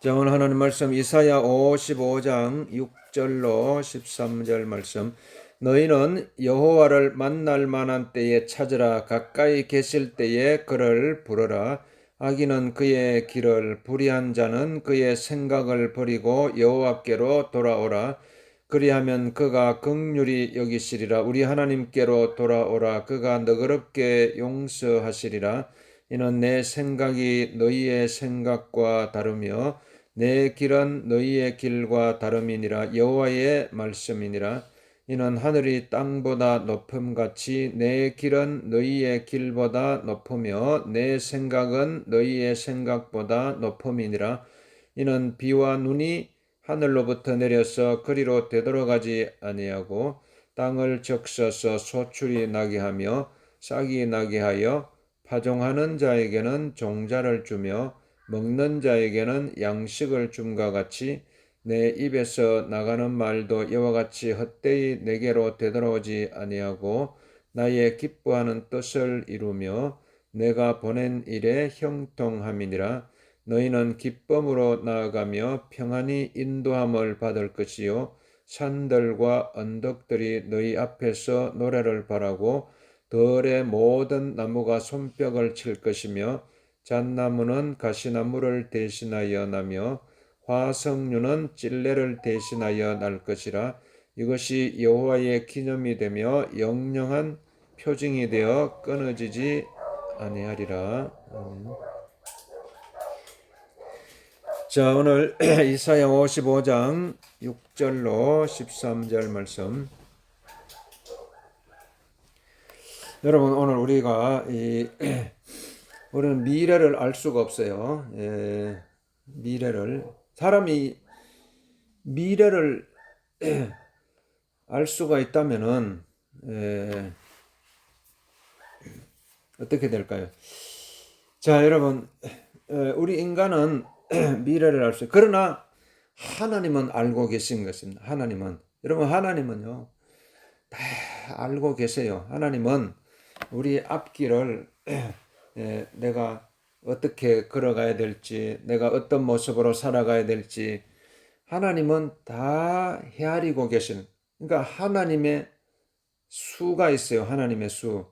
자, 오늘 하나님 말씀 이사야 55장 6절로 13절 말씀. 너희는 여호와를 만날 만한 때에 찾으라. 가까이 계실 때에 그를 부르라. 악인은 그의 길을, 불의한 자는 그의 생각을 버리고 여호와께로 돌아오라. 그리하면 그가 긍휼히 여기시리라. 우리 하나님께로 돌아오라. 그가 너그럽게 용서하시리라. 이는 내 생각이 너희의 생각과 다르며 내 길은 너희의 길과 다름이니라. 여호와의 말씀이니라. 이는 하늘이 땅보다 높음같이 내 길은 너희의 길보다 높으며 내 생각은 너희의 생각보다 높음이니라. 이는 비와 눈이 하늘로부터 내려서 그리로 되돌아가지 아니하고 땅을 적셔서 소출이 나게 하며 싹이 나게 하여 파종하는 자에게는 종자를 주며 먹는 자에게는 양식을 줌과 같이 내 입에서 나가는 말도 이와 같이 헛되이 내게로 되돌아오지 아니하고 나의 기뻐하는 뜻을 이루며 내가 보낸 일에 형통함이니라. 너희는 기쁨으로 나아가며 평안히 인도함을 받을 것이요 산들과 언덕들이 너희 앞에서 노래를 바라고 들의 모든 나무가 손뼉을 칠 것이며 잣나무는 가시나무를 대신하여 나며 화석류는 찔레를 대신하여 날 것이라. 이것이 여호와의 기념이 되며 영영한 표징이 되어 끊어지지 아니하리라. 자, 오늘 이사야 55장 6절로 13절 말씀. 여러분, 오늘 우리가 우리는 미래를 알 수가 없어요. 사람이 미래를 알 수가 있다면은 어떻게 될까요? 자, 여러분, 우리 인간은 미래를 알 수, 그러나 하나님은 알고 계신 것입니다. 여러분, 하나님은요, 다 알고 계세요. 하나님은 우리 앞길을 내가 어떻게 걸어가야 될지, 내가 어떤 모습으로 살아가야 될지, 하나님은 다 헤아리고 계시는, 그러니까 하나님의 수가 있어요. 하나님의 수.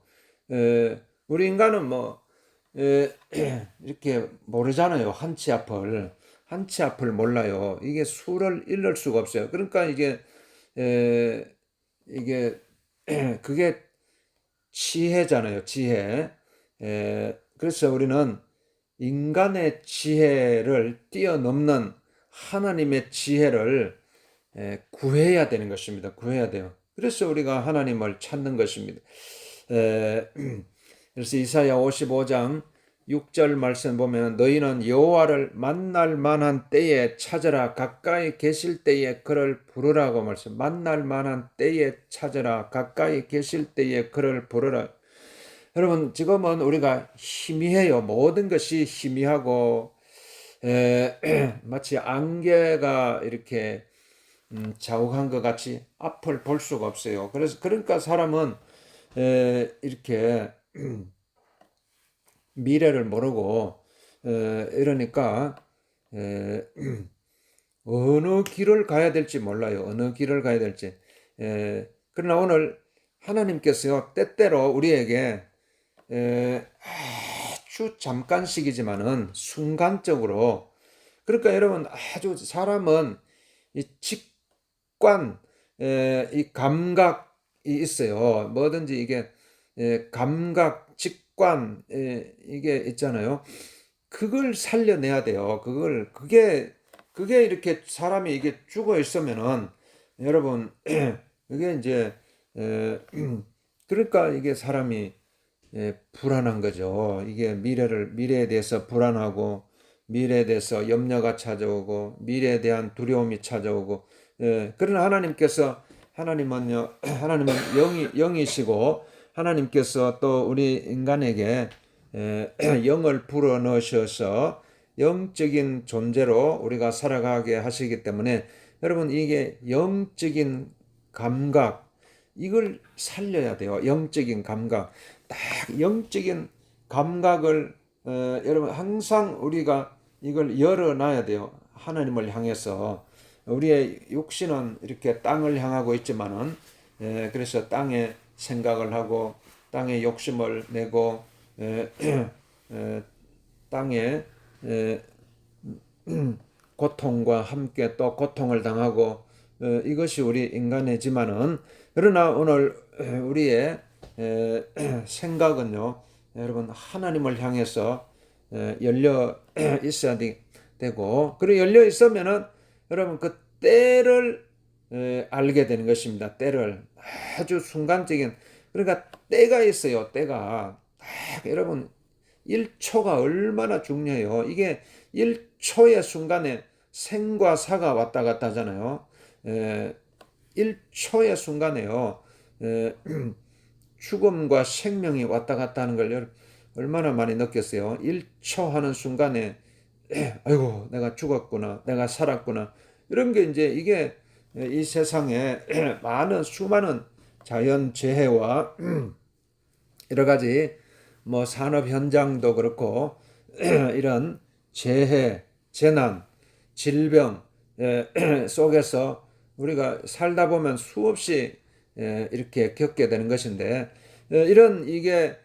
우리 인간은 이렇게 모르잖아요. 한치 앞을 몰라요. 이게 수를 잃을 수가 없어요. 그러니까 이게 그게 지혜잖아요. 지혜. 그래서 우리는 인간의 지혜를 뛰어넘는 하나님의 지혜를 구해야 되는 것입니다. 구해야 돼요. 그래서 우리가 하나님을 찾는 것입니다. 그래서 이사야 55장 6절 말씀 보면 너희는 여호와를 만날 만한 때에 찾으라. 가까이 계실 때에 그를 부르라고 말씀. 만날 만한 때에 찾으라. 가까이 계실 때에 그를 부르라. 여러분, 지금은 우리가 희미해요. 모든 것이 희미하고 마치 안개가 이렇게 자욱한 것 같이 앞을 볼 수가 없어요. 그러니까 사람은 이렇게 미래를 모르고 이러니까 어느 길을 가야 될지 몰라요. 어느 길을 가야 될지. 그러나 오늘 하나님께서 때때로 우리에게 아주 잠깐씩이지만은 순간적으로, 그러니까 여러분, 아주 사람은 이 직관, 이 감각이 있어요. 뭐든지 이게 감각, 직관, 이게 있잖아요. 그걸 살려내야 돼요. 그게 이렇게 사람이 이게 죽어 있으면은 여러분, 그게 이제 그러니까 이게 사람이 불안한 거죠. 이게 미래에 대해서 불안하고, 미래에 대해서 염려가 찾아오고, 미래에 대한 두려움이 찾아오고, 그러나 하나님은 영이시고, 하나님께서 또 우리 인간에게 영을 불어 넣으셔서 영적인 존재로 우리가 살아가게 하시기 때문에 여러분, 이게 영적인 감각, 이걸 살려야 돼요. 영적인 감각. 딱 영적인 감각을 여러분 항상 우리가 이걸 열어놔야 돼요. 하나님을 향해서 우리의 육신은 이렇게 땅을 향하고 있지만은 그래서 땅에 생각을 하고 땅에 욕심을 내고 땅에 고통과 함께 또 고통을 당하고 이것이 우리 인간이지만은 그러나 오늘 우리의 생각은요, 여러분 하나님을 향해서 열려 있어야 되고, 그리고 열려 있으면은 여러분 그 때를 알게 되는 것입니다. 때를 아주 순간적인, 그러니까 때가 있어요. 때가 딱 여러분 1초가 얼마나 중요해요. 이게 1초의 순간에 생과 사가 왔다 갔다 하잖아요. 1초의 순간에요. 죽음과 생명이 왔다 갔다 하는 걸 얼마나 많이 느꼈어요. 1초 하는 순간에 아이고 내가 죽었구나, 내가 살았구나, 이런 게 이제 이게 이 세상에 많은 수많은 자연 재해와 여러 가지 뭐 산업 현장도 그렇고 이런 재해, 재난, 질병 속에서 우리가 살다 보면 수없이 이렇게 겪게 되는 것인데, 이런 이게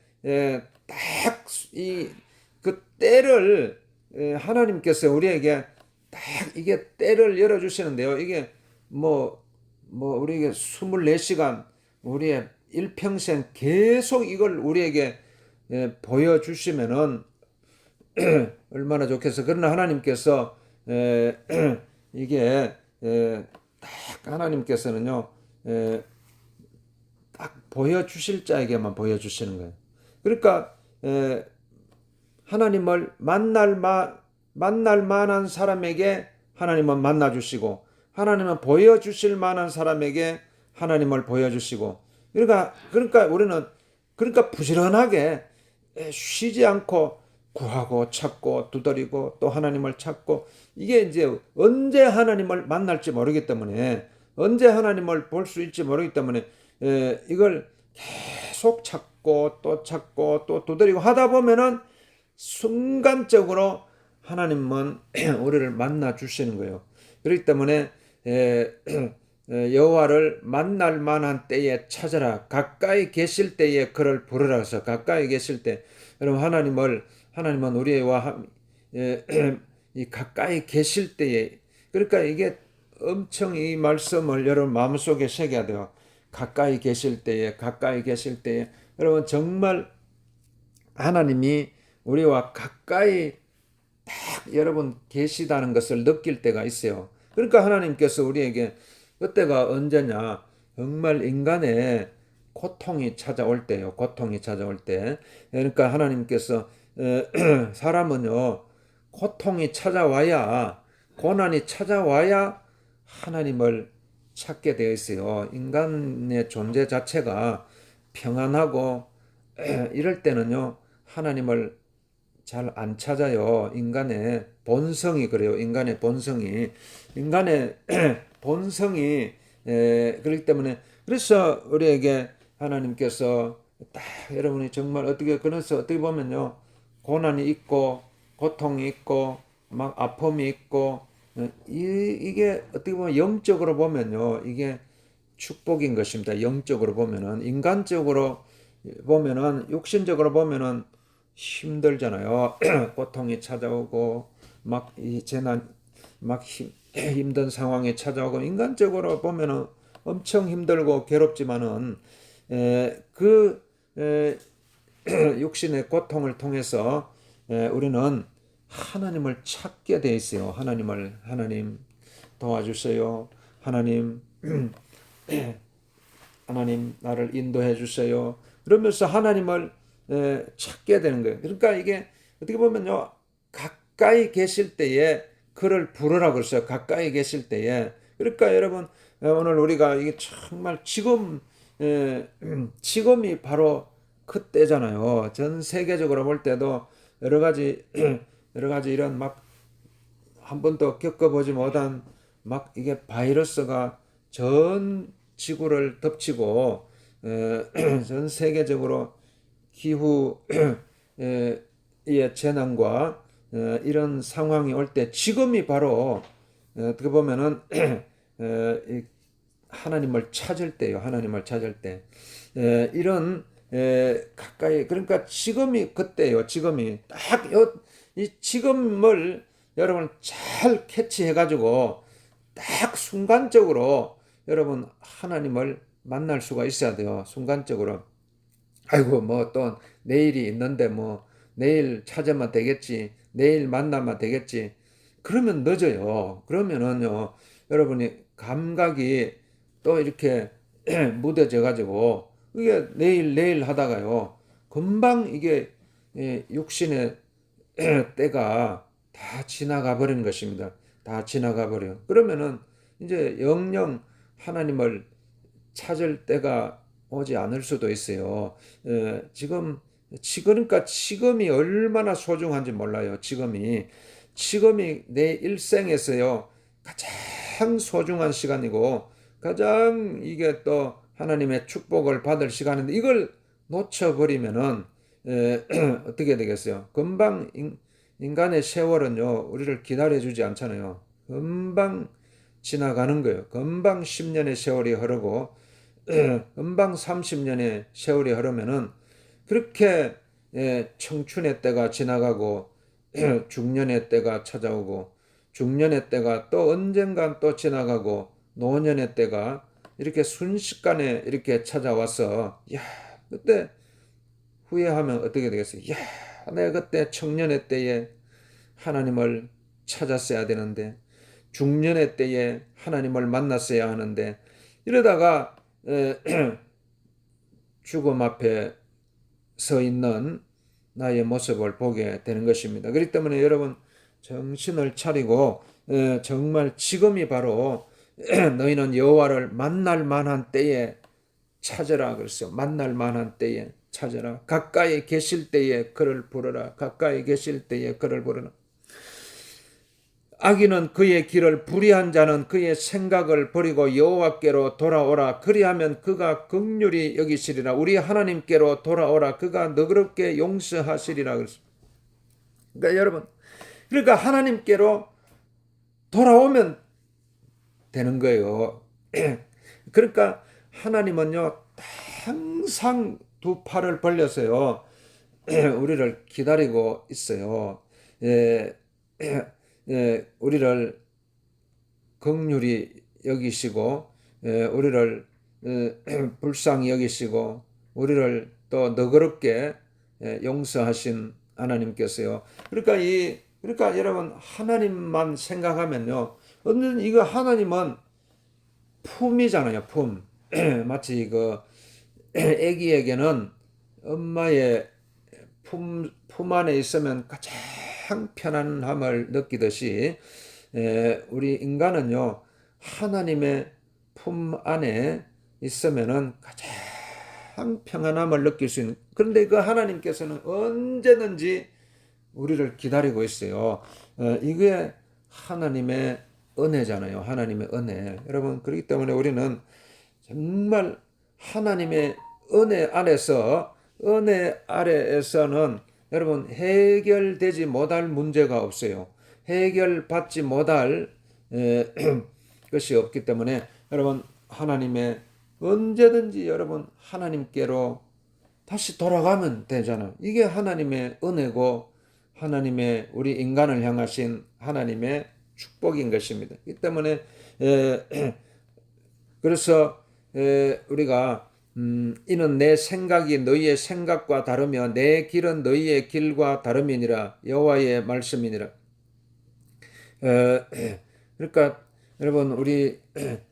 딱 이 그 때를 하나님께서 우리에게 딱 이게 때를 열어 주시는데요. 이게 우리에게 24시간 우리의 일평생 계속 이걸 우리에게 보여주시면은 얼마나 좋겠어. 그러나 하나님께서 이게 딱 하나님께서는요 딱 보여주실 자에게만 보여주시는 거예요. 그러니까 하나님을 만날 만한 사람에게 하나님은 만나주시고, 하나님은 보여주실 만한 사람에게 하나님을 보여주시고, 그러니까 우리는 부지런하게 쉬지 않고 구하고 찾고 두드리고 또 하나님을 찾고, 이게 이제 언제 하나님을 만날지 모르기 때문에, 언제 하나님을 볼 수 있지 모르기 때문에 이걸 계속 찾고 또 두드리고 하다 보면은 순간적으로 하나님은 우리를 만나 주시는 거예요. 그렇기 때문에 여호와를 만날 만한 때에 찾아라, 가까이 계실 때에 그를 부르라 해서, 가까이 계실 때 여러분 하나님은 우리와 이 가까이 계실 때에, 그러니까 이게 엄청 이 말씀을 여러분 마음속에 새겨야 돼요. 가까이 계실 때에 여러분 정말 하나님이 우리와 가까이 딱 여러분 계시다는 것을 느낄 때가 있어요. 그러니까 하나님께서 우리에게 그때가 언제냐, 정말 인간의 고통이 찾아올 때요. 고통이 찾아올 때. 그러니까 하나님께서 사람은요 고통이 찾아와야, 고난이 찾아와야 하나님을 찾게 되어 있어요. 인간의 존재 자체가 평안하고 이럴 때는요 하나님을 잘 안 찾아요. 인간의 본성이 그래요. 인간의 본성이 본성이 그렇기 때문에, 그래서 우리에게 하나님께서 딱 여러분이 정말 그래서 어떻게 보면요 고난이 있고 고통이 있고 막 아픔이 있고 이게 어떻게 보면 영적으로 보면요 이게 축복인 것입니다. 영적으로 보면은. 인간적으로 보면은, 육신적으로 보면은 힘들잖아요. 고통이 찾아오고 막 이 재난, 막 힘든 상황이 찾아오고, 인간적으로 보면은 엄청 힘들고 괴롭지만은 그 육신의 고통을 통해서 우리는 하나님을 찾게 돼 있어요. 하나님 도와주세요. 하나님 나를 인도해 주세요. 그러면서 하나님을 찾게 되는 거예요. 그러니까 이게 어떻게 보면요 가까이 계실 때에 그를 부르라고 그랬어요. 가까이 계실 때에. 그러니까 여러분 오늘 우리가 이게 정말 지금이 바로 그때잖아요. 전 세계적으로 볼 때도 여러 가지 이런 막 한 번도 겪어보지 못한 막 이게 바이러스가 전 지구를 덮치고 전 세계적으로 기후의 재난과 이런 상황이 올 때 지금이 바로 어떻게 보면은 하나님을 찾을 때요. 하나님을 찾을 때 이런 가까이 그러니까 지금이 그때요. 지금이 딱 이 지금을 여러분 잘 캐치해 가지고 딱 순간적으로 여러분 하나님을 만날 수가 있어야 돼요. 순간적으로. 아이고 뭐 또 내일이 있는데 뭐 내일 찾으면 되겠지. 내일 만나면 되겠지. 그러면 늦어요. 그러면은요. 여러분이 감각이 또 이렇게 무뎌져 가지고 이게 내일 하다가요. 금방 이게 육신의 때가 다 지나가 버리는 것입니다. 다 지나가 버려요. 그러면은 이제 영영 하나님을 찾을 때가 오지 않을 수도 있어요. 그러니까 지금이 얼마나 소중한지 몰라요. 지금이 내 일생에서요 가장 소중한 시간이고 가장 이게 또 하나님의 축복을 받을 시간인데 이걸 놓쳐버리면은 어떻게 되겠어요? 금방 인간의 세월은요 우리를 기다려주지 않잖아요. 금방 지나가는 거예요. 금방 10년의 세월이 흐르고 금방 30년의 세월이 흐르면은 그렇게 청춘의 때가 지나가고 중년의 때가 찾아오고 중년의 때가 또 언젠간 또 지나가고 노년의 때가 이렇게 순식간에 이렇게 찾아와서 야 그때 후회하면 어떻게 되겠어요? 야 내가 그때 청년의 때에 하나님을 찾았어야 되는데 중년의 때에 하나님을 만났어야 하는데 이러다가 죽음 앞에 서 있는 나의 모습을 보게 되는 것입니다. 그렇기 때문에 여러분 정신을 차리고 정말 지금이 바로 너희는 여호와를 만날 만한 때에 찾으라 그랬어요. 만날 만한 때에 찾으라. 가까이 계실 때에 그를 부르라. 가까이 계실 때에 그를 부르라. 악인은 그의 길을 불의한 자는 그의 생각을 버리고 여호와께로 돌아오라. 그리하면 그가 긍휼히 여기시리라. 우리 하나님께로 돌아오라. 그가 너그럽게 용서하시리라. 그러니까 여러분, 그러니까 하나님께로 돌아오면 되는 거예요. 그러니까 하나님은요 항상 두 팔을 벌려서요 우리를 기다리고 있어요. 우리를 긍휼히 여기시고 우리를 불쌍히 여기시고 우리를 또 너그럽게 용서하신 하나님께서요. 그러니까 여러분 하나님만 생각하면요. 언제든 이거 하나님은 품이잖아요. 품. 마치 그 아기에게는 엄마의 품 안에 있으면 가장 편안함을 느끼듯이 우리 인간은요 하나님의 품 안에 있으면은 가장 평안함을 느낄 수 있는 그런데 그 하나님께서는 언제든지 우리를 기다리고 있어요. 이게 하나님의 은혜잖아요. 하나님의 은혜. 여러분 그렇기 때문에 우리는 정말 하나님의 은혜 아래에서는 여러분 해결되지 못할 문제가 없어요. 해결받지 못할 것이 없기 때문에 여러분 하나님의 언제든지 여러분 하나님께로 다시 돌아가면 되잖아요. 이게 하나님의 은혜고 하나님의 우리 인간을 향하신 하나님의 축복인 것입니다. 이 때문에 그래서 우리가 이는 내 생각이 너희의 생각과 다르며 내 길은 너희의 길과 다름이니라 여호와의 말씀이니라. 그러니까 여러분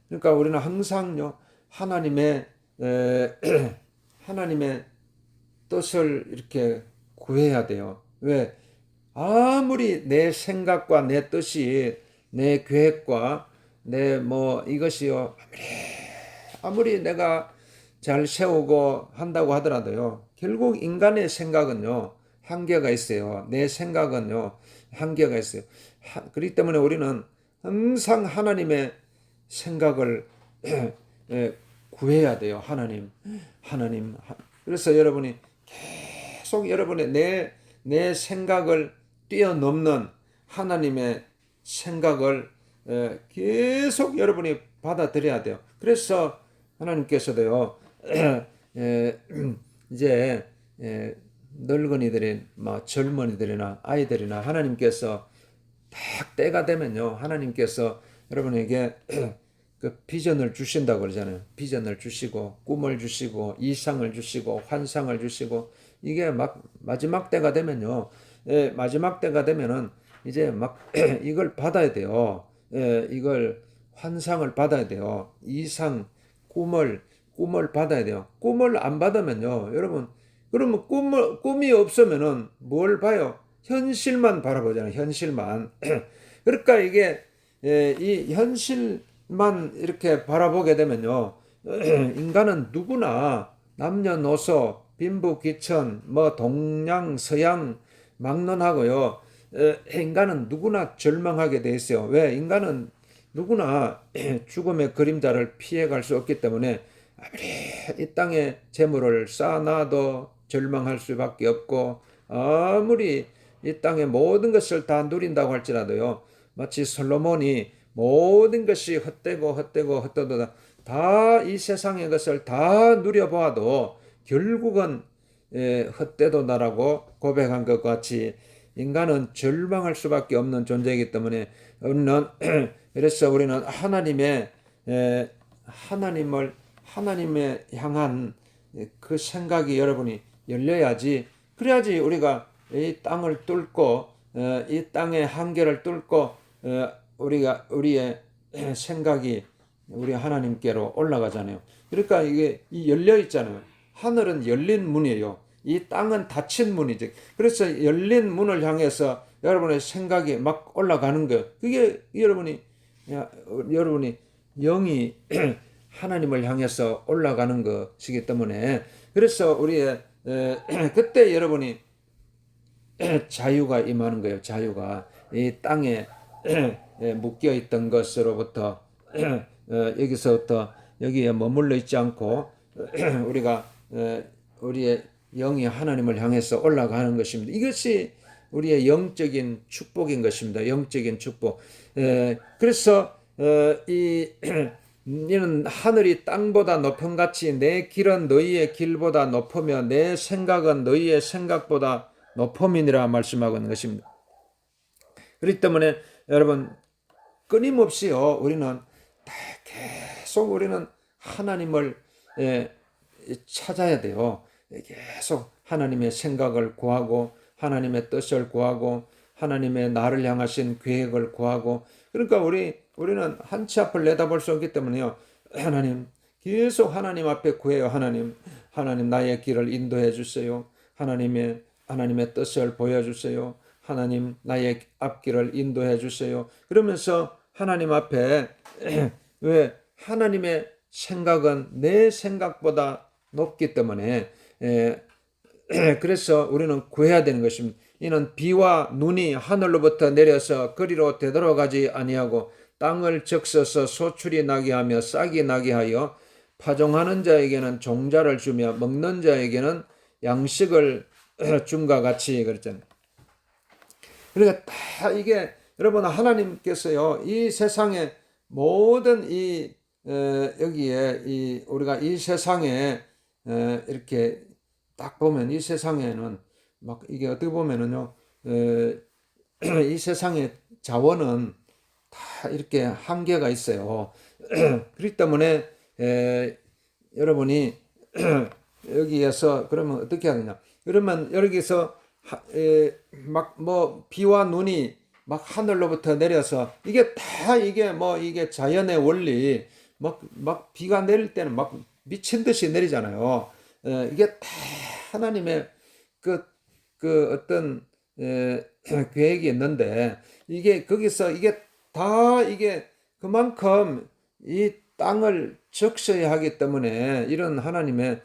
그러니까 우리는 항상요 하나님의 하나님의 뜻을 이렇게 구해야 돼요. 왜? 아무리 내 생각과 내 뜻이 내 계획과 내 뭐 이것이요 아무리 내가 잘 세우고 한다고 하더라도요 결국 인간의 생각은요 한계가 있어요. 내 생각은요 한계가 있어요. 그렇기 때문에 우리는 항상 하나님의 생각을 구해야 돼요. 하나님. 그래서 여러분이 계속 여러분의 내 생각을 뛰어넘는 하나님의 생각을 계속 여러분이 받아들여야 돼요. 그래서 하나님께서도요, 에, 이제 늙은이들이, 젊은이들이나 아이들이나 하나님께서 딱 때가 되면요, 하나님께서 여러분에게 그 비전을 주신다고 그러잖아요. 비전을 주시고 꿈을 주시고 이상을 주시고 환상을 주시고, 이게 막 마지막 때가 되면요, 마지막 때가 되면은 이제 막 이걸 받아야 돼요. 이걸 환상을 받아야 돼요. 이상, 꿈을 받아야 돼요. 꿈을 안 받으면요, 여러분, 그러면 꿈이 없으면은 뭘 봐요? 현실만 바라보잖아요. 현실만. 그러니까 이게 이 현실만 이렇게 바라보게 되면요, 인간은 누구나 남녀노소, 빈부귀천, 뭐 동양, 서양 막론하고요. 인간은 누구나 절망하게 돼 있어요. 왜? 인간은 누구나 죽음의 그림자를 피해갈 수 없기 때문에 아무리 이 땅에 재물을 쌓아놔도 절망할 수밖에 없고, 아무리 이 땅의 모든 것을 다 누린다고 할지라도요, 마치 솔로몬이 모든 것이 헛되고 다 이 세상의 것을 다 누려보아도 결국은 헛되도다라고 고백한 것 같이, 인간은 절망할 수밖에 없는 존재이기 때문에 우리는 그래서 우리는 하나님을 향한 그 생각이 여러분이 열려야지, 그래야지 우리가 이 땅을 뚫고 이 땅의 한계를 뚫고 우리의 생각이 우리 하나님께로 올라가잖아요. 그러니까 이게 열려 있잖아요. 하늘은 열린 문이에요. 이 땅은 닫힌 문이지. 그래서 열린 문을 향해서 여러분의 생각이 막 올라가는 거예요. 그게 여러분이 영이 하나님을 향해서 올라가는 것이기 때문에, 그래서 우리의 그때 여러분이 자유가 임하는 거예요. 자유가 이 땅에 묶여 있던 것으로부터 여기서부터 여기에 머물러 있지 않고 우리가 우리의 영이 하나님을 향해서 올라가는 것입니다. 이것이 우리의 영적인 축복인 것입니다. 영적인 축복. 그래서 이는 하늘이 땅보다 높음 같이 내 길은 너희의 길보다 높으며 내 생각은 너희의 생각보다 높음이니라 말씀하고 있는 것입니다. 그렇기 때문에 여러분, 끊임없이요, 우리는 계속 우리는 하나님을 찾아야 돼요. 계속 하나님의 생각을 구하고 하나님의 뜻을 구하고 하나님의 나를 향하신 계획을 구하고, 그러니까 우리는 한치 앞을 내다볼 수 없기 때문에요, 하나님, 계속 하나님 앞에 구해요. 하나님 나의 길을 인도해 주세요. 하나님의 뜻을 보여주세요. 하나님 나의 앞길을 인도해 주세요. 그러면서 하나님 앞에 왜? 하나님의 생각은 내 생각보다 높기 때문에 그래서 우리는 구해야 되는 것입니다. 이는 비와 눈이 하늘로부터 내려서 그리로 되돌아가지 아니하고 땅을 적셔서 소출이 나게 하며 싹이 나게 하여 파종하는 자에게는 종자를 주며 먹는 자에게는 양식을 줌과 같이 그랬잖아요. 그러니까 다 이게 여러분, 하나님께서요, 이 세상에 모든 여기에 우리가 이 세상에 이렇게 딱 보면 이 세상에는 막 이게 어떻게 보면은요, 이 세상의 자원은 다 이렇게 한계가 있어요. 그렇기 때문에 여러분이 여기에서 그러면 어떻게 하느냐? 그러면 여기서 막 뭐 비와 눈이 막 하늘로부터 내려서 이게 자연의 원리, 막 비가 내릴 때는 막 미친 듯이 내리잖아요. 이게 다 하나님의 그 어떤 계획이 있는데, 이게 거기서 이게 다 이게 그만큼 이 땅을 적셔야 하기 때문에 이런 하나님의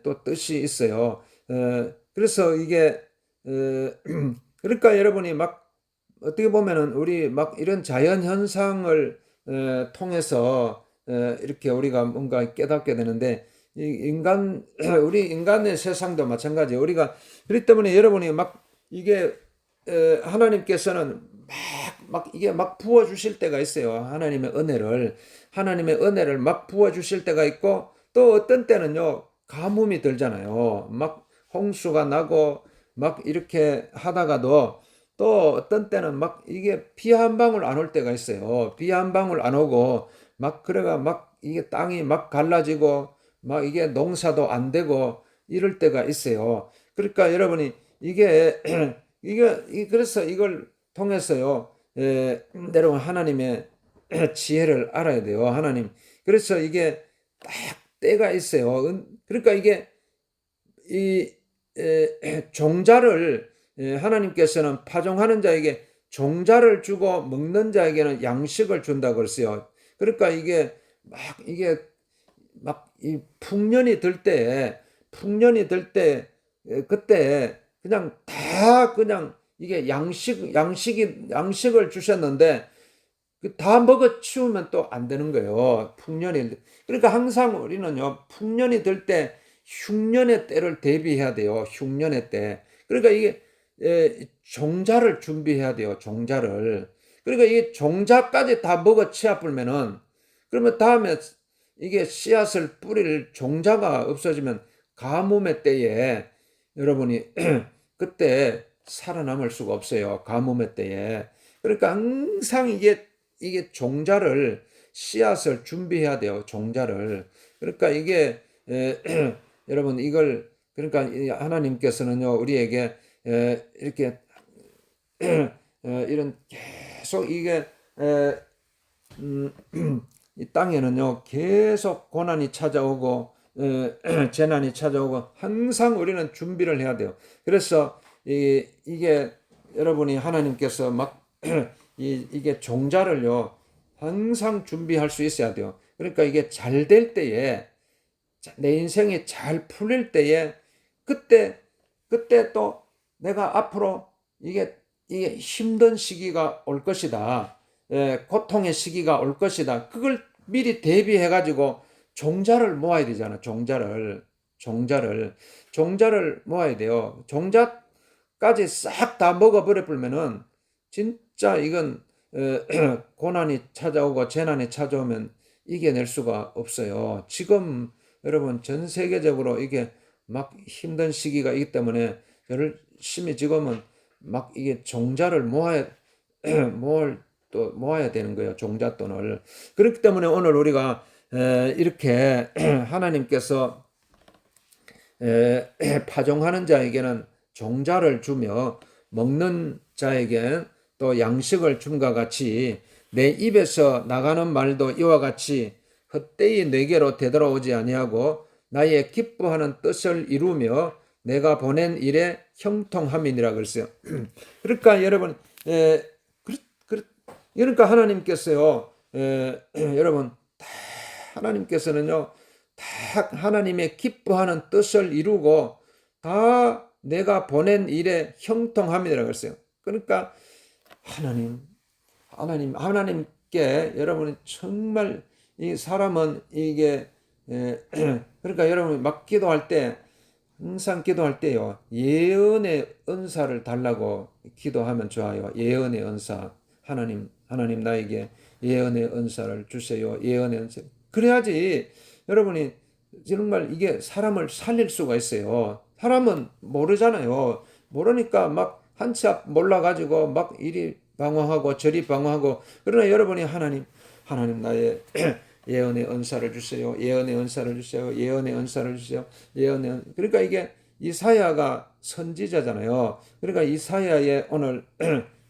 또 뜻이 있어요. 그래서 이게 그러니까 여러분이 막 어떻게 보면은 우리 막 이런 자연 현상을 통해서 이렇게 우리가 뭔가 깨닫게 되는데, 우리 인간의 세상도 마찬가지예요. 우리가 그렇기 때문에 여러분이 막 이게 하나님께서는 막 이게 막 부어 주실 때가 있어요. 하나님의 은혜를 막 부어 주실 때가 있고, 또 어떤 때는요 가뭄이 들잖아요. 막 홍수가 나고 막 이렇게 하다가도, 또 어떤 때는 막 이게 비 한 방울 안 올 때가 있어요. 비 한 방울 안 오고 막 그래가 막 이게 땅이 막 갈라지고 막 이게 농사도 안 되고 이럴 때가 있어요. 그러니까 여러분이 이게 그래서 이걸 통해서요, 여러분 하나님의 지혜를 알아야 돼요. 그래서 이게 딱 때가 있어요. 그러니까 이게 이 종자를, 하나님께서는 파종하는 자에게 종자를 주고 먹는 자에게는 양식을 준다고 그랬어요. 그러니까 이게 막 이 풍년이 들 때, 그때 그냥 다 그냥 이게 양식을 주셨는데 다 먹어 치우면 또 안 되는 거예요. 그러니까 항상 우리는요, 풍년이 들 때 흉년의 때를 대비해야 돼요. 흉년의 때. 그러니까 이게 종자를 준비해야 돼요. 종자를. 그러니까 이 종자까지 다 먹어 치워 불면은, 그러면 다음에 이게 씨앗을 뿌릴 종자가 없어지면 가뭄의 때에 여러분이 그때 살아남을 수가 없어요. 가뭄의 때에. 그러니까 항상 이게 씨앗을 준비해야 돼요. 종자를. 그러니까 여러분 그러니까 하나님께서는요, 우리에게 이렇게 이런 계속 음, 이 땅에는요 계속 고난이 찾아오고 재난이 찾아오고 항상 우리는 준비를 해야 돼요. 그래서 이게 여러분이 하나님께서 막 이게 종자를요 항상 준비할 수 있어야 돼요. 그러니까 이게 잘 될 때에, 내 인생이 잘 풀릴 때에, 그때 또 내가 앞으로 이게 힘든 시기가 올 것이다. 고통의 시기가 올 것이다. 그걸 미리 대비해 가지고 종자를 모아야 되잖아. 종자를 모아야 돼요. 종자까지 싹 다 먹어버려 버리면은 진짜 이건 고난이 찾아오고 재난이 찾아오면 이겨낼 수가 없어요. 지금 여러분 전 세계적으로 이게 막 힘든 시기가 있기 때문에 열심히 지금은 막 이게 종자를 모아야 되는 거예요. 종잣돈을. 그렇기 때문에 오늘 우리가 이렇게 하나님께서 파종하는 자에게는 종자를 주며 먹는 자에게 또 양식을 줌과 같이, 내 입에서 나가는 말도 이와 같이 헛되이 내게로 되돌아오지 아니하고 나의 기뻐하는 뜻을 이루며 내가 보낸 일에 형통함이니라 그랬어요. 그러니까 여러분, 그러니까 하나님께서요, 여러분, 하나님께서는요, 다 하나님의 기뻐하는 뜻을 이루고 다 내가 보낸 일에 형통함이라고 했어요. 그러니까 하나님께 여러분이 정말, 이 사람은 이게 그러니까 여러분이 막 기도할 때, 항상 기도할 때요, 예언의 은사를 달라고 기도하면 좋아요. 예언의 은사. 하나님 나에게 예언의 은사를 주세요. 예언의 은사. 그래야지 여러분이 정말 이게 사람을 살릴 수가 있어요. 사람은 모르잖아요. 모르니까 막 한 치 앞 몰라가지고 막 이리 방황하고 저리 방황하고. 그러나 여러분이 하나님 나의 예언의 은사를 주세요. 예언의 은사를 주세요. 예언의 은사를 주세요. 그러니까 이게 이사야가 선지자잖아요. 그러니까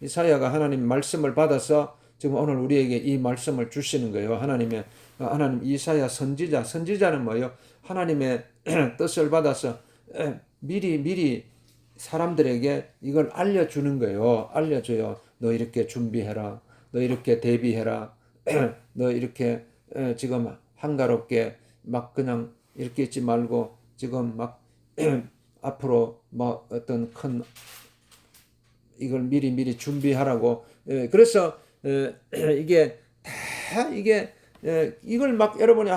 이사야가 하나님 말씀을 받아서 지금 오늘 우리에게 이 말씀을 주시는 거예요. 하나님 이사야 선지자는 뭐예요? 하나님의 뜻을 받아서 미리 사람들에게 이걸 알려주는 거예요. 알려줘요. 너 이렇게 준비해라. 너 이렇게 대비해라. 너 이렇게 지금 한가롭게 막 그냥 이렇게 있지 말고 지금 막 앞으로 뭐 어떤 큰 이걸 미리 준비하라고. 그래서 이게 다 이걸 막 여러분이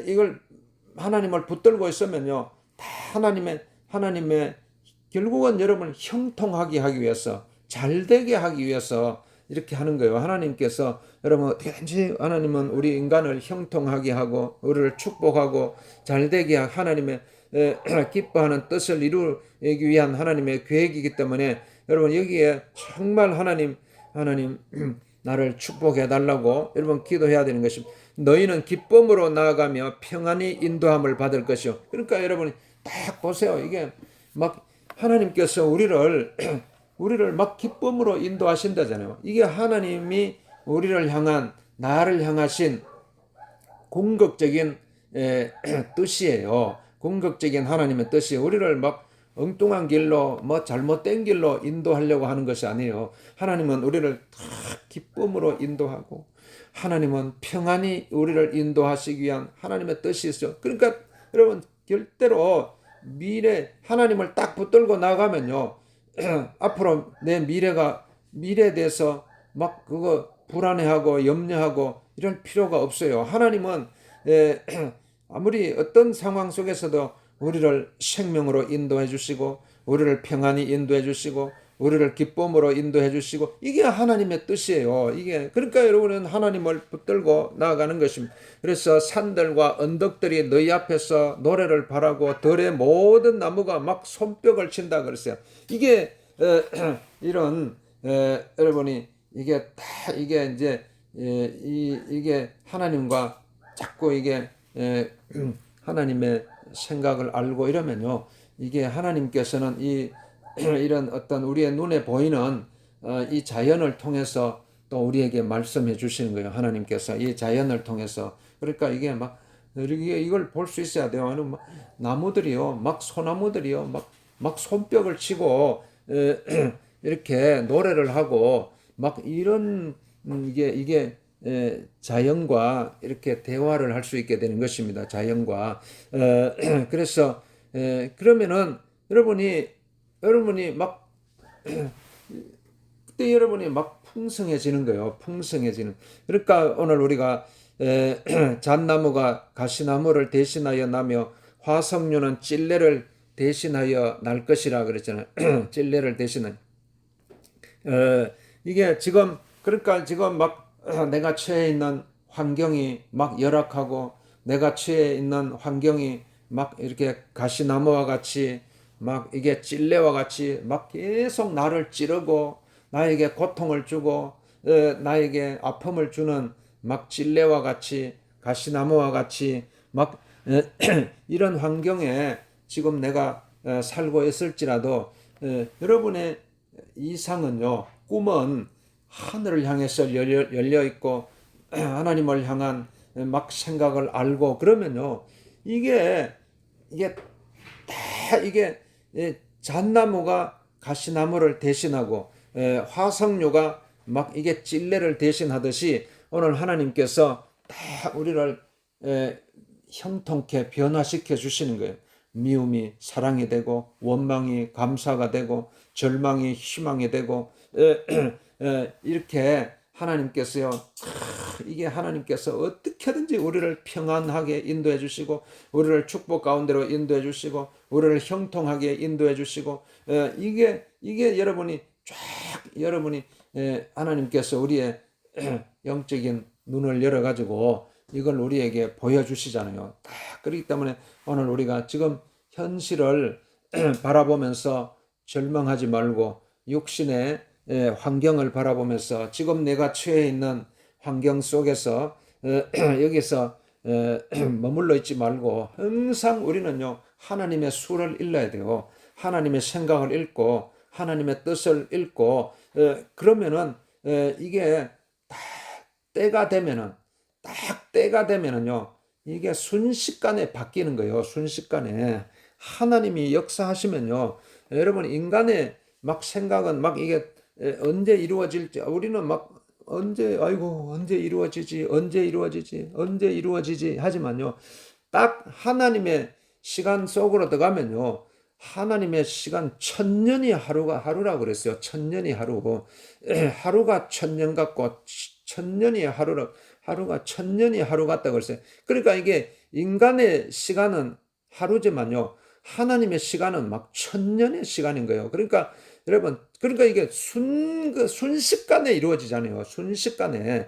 이걸 하나님을 붙들고 있으면요, 다 하나님의 결국은 여러분 형통하게 하기 위해서, 잘되게 하기 위해서 이렇게 하는 거예요. 하나님께서 여러분 어떻게든지 하나님은 우리 인간을 형통하게 하고 우리를 축복하고 잘되게 하나님의 기뻐하는 뜻을 이루기 위한 하나님의 계획이기 때문에 여러분 여기에 정말 하나님 나를 축복해 달라고 여러분 기도해야 되는 것입니다. 너희는 기쁨으로 나아가며 평안히 인도함을 받을 것이요. 그러니까 여러분이 딱 보세요. 이게 막 하나님께서 우리를 막 기쁨으로 인도하신다잖아요. 이게 하나님이 우리를 향한, 나를 향하신 궁극적인 뜻이에요. 궁극적인 하나님의 뜻이 우리를 막 엉뚱한 길로, 뭐 잘못된 길로 인도하려고 하는 것이 아니에요. 하나님은 우리를 다 기쁨으로 인도하고 하나님은 평안히 우리를 인도하시기 위한 하나님의 뜻이 있어요. 그러니까 여러분 절대로 하나님을 딱 붙들고 나가면요. 앞으로 내 미래에 대해서 막 그거 불안해하고 염려하고 이럴 필요가 없어요. 하나님은 아무리 어떤 상황 속에서도 우리를 생명으로 인도해 주시고 우리를 평안히 인도해 주시고 우리를 기쁨으로 인도해 주시고 이게 하나님의 뜻이에요. 이게 그러니까 여러분은 하나님을 붙들고 나아가는 것입니다. 그래서 산들과 언덕들이 너희 앞에서 노래를 바라고 들의 모든 나무가 막 손뼉을 친다 그랬어요. 이게 이런 여러분이 이게 다 이게 이제 이게 하나님과 자꾸 이게 하나님의 생각을 알고 이러면요. 이게 하나님께서는 이런 어떤 우리의 눈에 보이는 이 자연을 통해서 또 우리에게 말씀해 주시는 거예요. 하나님께서 이 자연을 통해서. 그러니까 이게 막 이걸 볼 수 있어야 돼요. 막 나무들이요, 막 소나무들이요, 막 손뼉을 치고 이렇게 노래를 하고 막 이런 이게 자연과 이렇게 대화를 할 수 있게 되는 것입니다. 자연과 그래서 그러면은 여러분이 막 그때 여러분이 막 풍성해지는 거예요. 풍성해지는. 그러니까 오늘 우리가 잣나무가 가시나무를 대신하여 나며 화석류는 찔레를 대신하여 날 것이라 그랬잖아요. 찔레를 대신은 이게 지금 그러니까 지금 막 내가 처해 있는 환경이 막 열악하고 내가 처해 있는 환경이 막 이렇게 가시나무와 같이 막 이게 찔레와 같이 막 계속 나를 찌르고 나에게 고통을 주고 나에게 아픔을 주는 막 찔레와 같이 가시나무와 같이 막 이런 환경에 지금 내가 살고 있을지라도 여러분의 이상은요, 꿈은 하늘을 향해서 열려 있고 하나님을 향한 막 생각을 알고 그러면요, 이게 다 이게 잣나무가 가시나무를 대신하고 화석류가 막 이게 찔레를 대신하듯이 오늘 하나님께서 다 우리를 형통케 변화시켜 주시는 거예요. 미움이 사랑이 되고 원망이 감사가 되고 절망이 희망이 되고 이렇게 하나님께서요. 이게 하나님께서 어떻게든지 우리를 평안하게 인도해 주시고 우리를 축복 가운데로 인도해 주시고 우리를 형통하게 인도해 주시고 이게 여러분이 하나님께서 우리의 영적인 눈을 열어 가지고 이걸 우리에게 보여주시잖아요. 그렇기 때문에 오늘 우리가 지금 현실을 바라보면서 절망하지 말고 육신의 환경을 바라보면서 지금 내가 처해 있는 환경 속에서 여기서 머물러 있지 말고 항상 우리는요 하나님의 수를 읽어야 돼요. 하나님의 생각을 읽고 하나님의 뜻을 읽고 그러면은 이게 때가 되면은 딱 때가 되면은요 이게 순식간에 바뀌는 거예요. 순식간에 하나님이 역사하시면요 여러분 인간의 막 생각은 막 이게 언제 이루어질지 우리는 막 언제 이루어지지 하지만요 딱 하나님의 시간 속으로 들어가면요 하나님의 시간 천년이 하루라고 그랬어요. 천년이 하루고 하루가 천년 같고 천년이 하루가 천년이 하루 같다고 그랬어요. 그러니까 이게 인간의 시간은 하루지만요 하나님의 시간은 막 천년의 시간인 거예요. 그러니까 여러분, 그러니까 이게 순식간에 이루어지잖아요. 순식간에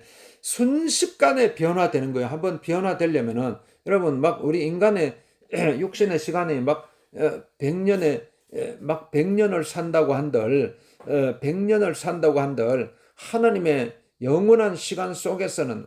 변화되는 거예요. 한번 변화되려면은 여러분, 막 우리 인간의 육신의 시간이 막 100년에 막 100년을 산다고 한들 100년을 산다고 한들 하나님의 영원한 시간 속에서는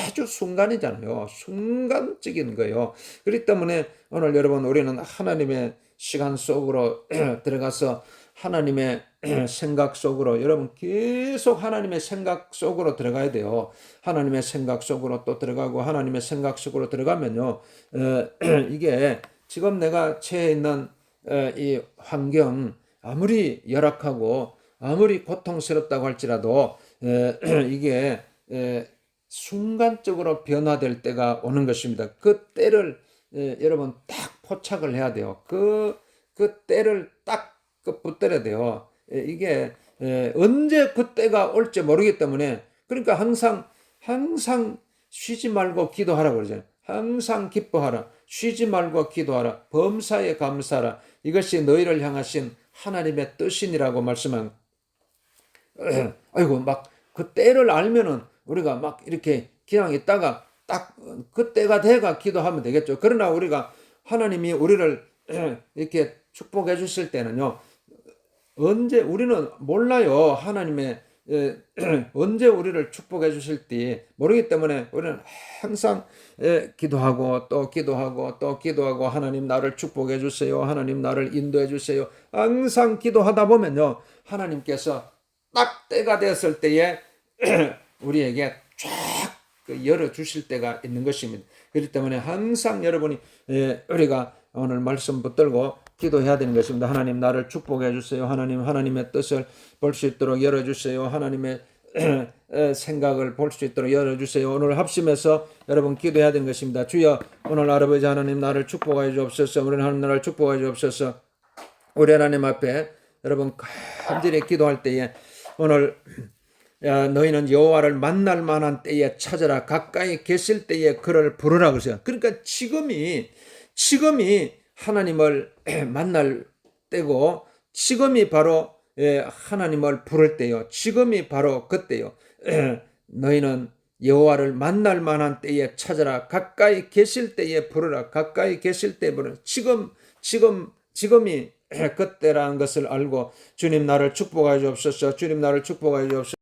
아주 순간이잖아요. 순간적인 거예요. 그렇기 때문에 오늘 여러분, 우리는 하나님의 시간 속으로 들어가서 하나님의 생각 속으로, 여러분 계속 하나님의 생각 속으로 들어가야 돼요. 하나님의 생각 속으로 또 들어가고 하나님의 생각 속으로 들어가면요, 이게 지금 내가 처해 있는 이 환경, 아무리 열악하고 아무리 고통스럽다고 할지라도 이게 순간적으로 변화될 때가 오는 것입니다. 그 때를 여러분 딱 포착을 해야 돼요. 그 때를 딱 붙들어야 돼요. 이게 언제 그 때가 올지 모르기 때문에, 그러니까 항상 쉬지 말고 기도하라 그러잖아요. 항상 기뻐하라. 쉬지 말고 기도하라. 범사에 감사하라. 이것이 너희를 향하신 하나님의 뜻이니라고 말씀한. 아이고, 막 그 때를 알면은 우리가 막 이렇게 그냥 있다가 딱 그 때가 돼가 기도하면 되겠죠. 그러나 우리가 하나님이 우리를 이렇게 축복해 주실 때는요, 언제 우리는 몰라요. 하나님의 언제 우리를 축복해 주실지 모르기 때문에 우리는 항상 기도하고 또 기도하고 또 기도하고, 하나님 나를 축복해 주세요. 하나님 나를 인도해 주세요. 항상 기도하다 보면요, 하나님께서 딱 때가 되었을 때에 우리에게 쫙 열어 주실 때가 있는 것입니다. 그렇기 때문에 항상 여러분이 우리가 오늘 말씀 붙들고 기도해야 되는 것입니다. 하나님 나를 축복해 주세요. 하나님의 뜻을 볼 수 있도록 열어주세요. 하나님의 생각을 볼 수 있도록 열어주세요. 오늘 합심해서 여러분 기도해야 되는 것입니다. 주여, 오늘 아버지 하나님 나를 축복해 주옵소서. 우리 하나님 나를 축복해 주옵소서. 우리 하나님 앞에 여러분 간절히 기도할 때에 오늘 너희는 여호와를 만날 만한 때에 찾아라. 가까이 계실 때에 그를 부르라 그러세요. 그러니까 지금이 하나님을 만날 때고, 지금이 바로 하나님을 부를 때요. 지금이 바로 그때요. 너희는 여호와를 만날 만한 때에 찾아라. 가까이 계실 때에 부르라. 가까이 계실 때에 부르라. 지금이 그때라는 것을 알고, 주님 나를 축복하여 주옵소서. 주님 나를 축복하여 주옵소서.